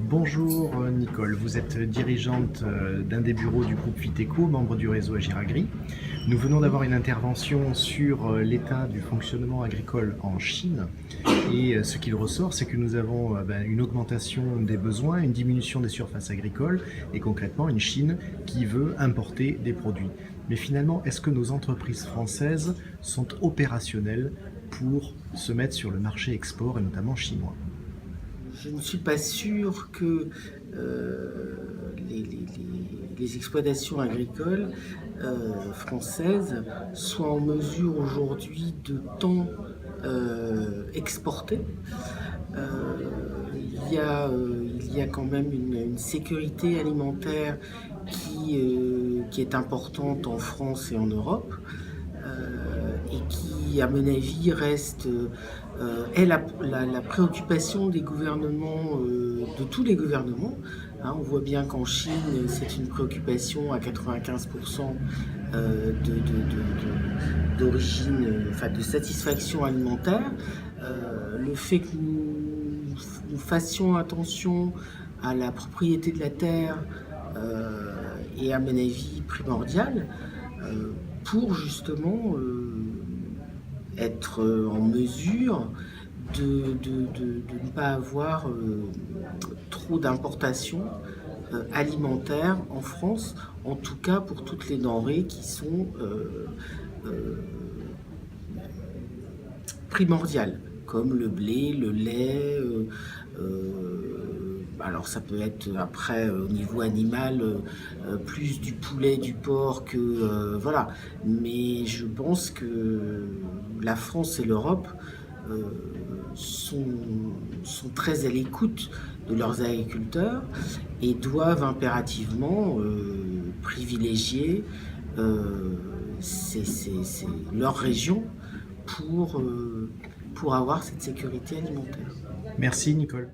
Bonjour Nicole, vous êtes dirigeante d'un des bureaux du groupe Viteco, membre du réseau Agiragri. Nous venons d'avoir une intervention sur l'état du fonctionnement agricole en Chine et ce qu'il ressort, c'est que nous avons une augmentation des besoins, une diminution des surfaces agricoles et concrètement une Chine qui veut importer des produits. Mais finalement, est-ce que nos entreprises françaises sont opérationnelles pour se mettre sur le marché export et notamment chinois? Je ne suis pas sûr que les exploitations agricoles françaises soient en mesure aujourd'hui de tant exporter. Il y a quand même une sécurité alimentaire qui est importante en France et en Europe. Et qui, à mon avis, reste est la préoccupation des gouvernements, de tous les gouvernements. On voit bien qu'en Chine, c'est une préoccupation à 95% d'origine, enfin de satisfaction alimentaire. Le fait que nous fassions attention à la propriété de la terre est, à mon avis, primordial pour justement être en mesure de ne pas avoir trop d'importations alimentaires en France, en tout cas pour toutes les denrées qui sont primordiales, comme le blé, le lait. Alors ça peut être après au niveau animal plus du poulet, du porc que voilà. Mais je pense que la France et l'Europe euh, sont, sont très à l'écoute de leurs agriculteurs et doivent impérativement privilégier leur région pour avoir cette sécurité alimentaire. Merci Nicole.